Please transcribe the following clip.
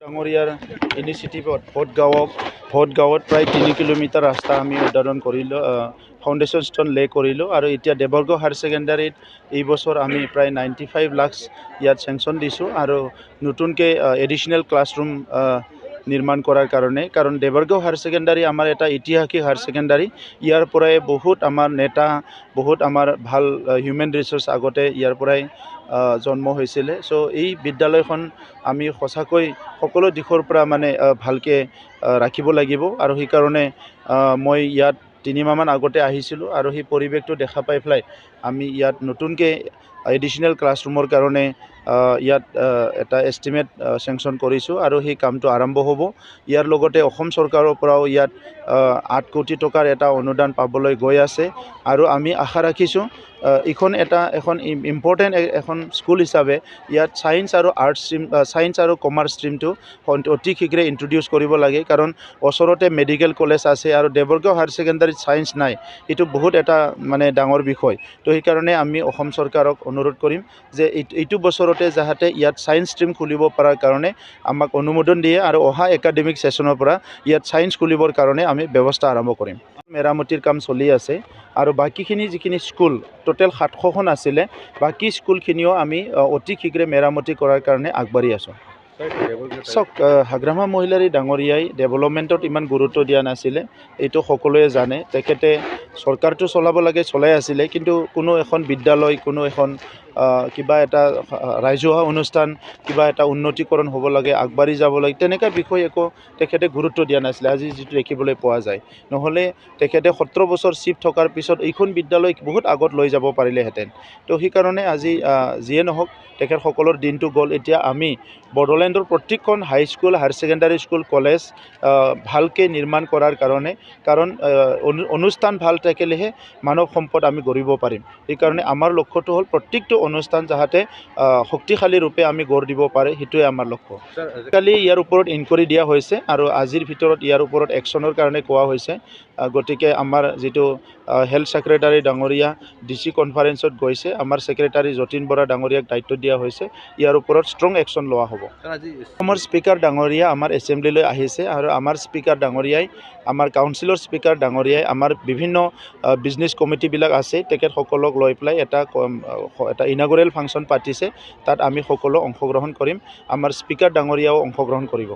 ডাঙৰীয়াৰ ইনিচিয়েটিভত ভোটগাঁৱত প্ৰায় 3 কিলোমিটাৰ ৰাস্তা আমি উদ্বোধন কৰিলোঁ, ফাউণ্ডেশ্যন ষ্টোন লে কৰিলোঁ আৰু এতিয়া দেৱৰগাঁও হায়াৰ ছেকেণ্ডাৰীত এই বছৰ আমি প্ৰায় 95 লাখ ইয়াত চেংচন দিছোঁ আৰু নতুনকৈ এডিশ্যনেল ক্লাছৰুম নিৰ্মাণ কৰাৰ কাৰণে, কাৰণ দেৱৰগাঁও হায়াৰ ছেকেণ্ডাৰী আমাৰ এটা ঐতিহাসিক হায়াৰ ছেকেণ্ডাৰী। ইয়াৰ পৰাই বহুত আমাৰ নেতা, বহুত আমাৰ ভাল হিউমেন ৰিচোৰ্চ আগতে ইয়াৰ পৰাই জন্ম হৈছিলে। চ' এই বিদ্যালয়খন আমি সঁচাকৈ সকলো দিশৰ পৰা মানে ভালকৈ ৰাখিব লাগিব আৰু সেইকাৰণে মই ইয়াত 3 মাহমান আগতে আহিছিলোঁ আৰু সেই পৰিৱেশটো দেখা পাই পেলাই আমি ইয়াত নতুনকৈ এডিশ্যনেল ক্লাছৰুমৰ কাৰণে ইয়াত এটা এষ্টিমেট চেংচন কৰিছোঁ আৰু সেই কামটো আৰম্ভ হ'ব। ইয়াৰ লগতে অসম চৰকাৰৰ পৰাও ইয়াত 8 কোটি টকাৰ এটা অনুদান পাবলৈ গৈ আছে আৰু আমি আশা ৰাখিছোঁ এখন ইম্পৰ্টেণ্ট এখন স্কুল হিচাপে ইয়াত ছায়েন্স আৰু আৰ্টছ ষ্ট্ৰীম, ছায়েন্স আৰু কমাৰ্চ ষ্ট্ৰীমটো অতি শীঘ্ৰে ইণ্ট্ৰডিউচ কৰিব লাগে, কাৰণ ওচৰতে মেডিকেল কলেজ আছে আৰু দেৱৰগাঁও হায়াৰ ছেকেণ্ডাৰীত ছায়েন্স নাই। এইটো বহুত এটা মানে ডাঙৰ বিষয়। তো সেইকাৰণে আমি অসম চৰকাৰক অনুৰোধ কৰিম যে এইটো বছৰতে যাতে ইয়াত ছায়েন্স ষ্ট্ৰীম খুলিব পৰাৰ কাৰণে আমাক অনুমোদন দিয়ে আৰু অহা একাডেমিক ছেশ্যনৰ পৰা ইয়াত ছায়েন্স খুলিবৰ কাৰণে আমি ব্যৱস্থা আৰম্ভ কৰিম। মেৰামতিৰ কাম চলি আছে আৰু বাকীখিনি যিখিনি স্কুল টোটেল 700খন আছিলে, বাকী স্কুলখিনিও আমি অতি শীঘ্ৰে মেৰামতি কৰাৰ কাৰণে আগবাঢ়ি আছোঁ। চাওক, হাগ্ৰামা মহিলাৰী ডাঙৰীয়াই ডেভেলপমেণ্টত ইমান গুৰুত্ব দিয়া নাছিলে, এইটো সকলোৱে জানে। তেখেতে চৰকাৰটো চলাব লাগে, চলাই আছিলে, কিন্তু কোনো এখন বিদ্যালয়, কোনো এখন কিবা এটা ৰাজহুৱা অনুষ্ঠান, কিবা এটা উন্নতিকৰণ হ'ব লাগে, আগবাঢ়ি যাব লাগে, তেনেকুৱা বিষয় একো তেখেতে গুৰুত্ব দিয়া নাছিলে, আজি যিটো দেখিবলৈ পোৱা যায়। নহ'লে তেখেতে 17 বছৰ চিফ থকাৰ পিছত এইখন বিদ্যালয় বহুত আগত লৈ যাব পাৰিলেহেঁতেন। তো সেইকাৰণে আজি যিয়ে নহওক তেখেতসকলৰ দিনটো গ'ল। এতিয়া আমি বড়োলেণ্ডৰ প্ৰত্যেকখন high school, higher secondary school, college ভালকৈ নিৰ্মাণ কৰাৰ কাৰণে, কাৰণ অনুষ্ঠান ভাল থাকিলেহে মানৱ সম্পদ আমি গঢ়িব পাৰিম। সেইকাৰণে আমাৰ লক্ষ্যটো হ'ল প্ৰত্যেকটো অনুষ্ঠান যাতে শক্তিশালী ৰূপে আমি গঢ় দিব পাৰে, সেইটোৱে আমাৰ লক্ষ্য। আজিকালি ইয়াৰ ওপৰত ইনকুৱাৰী দিয়া হৈছে আৰু আজিৰ ভিতৰত ইয়াৰ ওপৰত একশ্যনৰ কাৰণে কোৱা হৈছে। গতিকে আমাৰ যিটো হেল্থ ছেক্ৰেটাৰী ডাঙৰীয়া DC কনফাৰেন্সত গৈছে, আমাৰ ছেক্ৰেটাৰী যতীন বৰা ডাঙৰীয়াক দায়িত্ব দিয়া হৈছে, ইয়াৰ ওপৰত ষ্ট্ৰং একশ্যন লোৱা হ'ব। অসমৰ স্পীকাৰ ডাঙৰীয়া আমাৰ এছেম্বলিলৈ আহিছে আৰু আমাৰ স্পীকাৰ ডাঙৰীয়াই, আমাৰ কাউন্সিলৰ স্পীকাৰ ডাঙৰীয়াই আমাৰ বিভিন্ন বিজনেছ কমিটিবিলাক আছে, তেখেতসকলক লৈ পেলাই এটা ইনাগুৰেল ফাংচন পাতিছে। তাত আমি সকলো অংশগ্ৰহণ কৰিম, আমাৰ স্পীকাৰ ডাঙৰীয়াও অংশগ্ৰহণ কৰিব।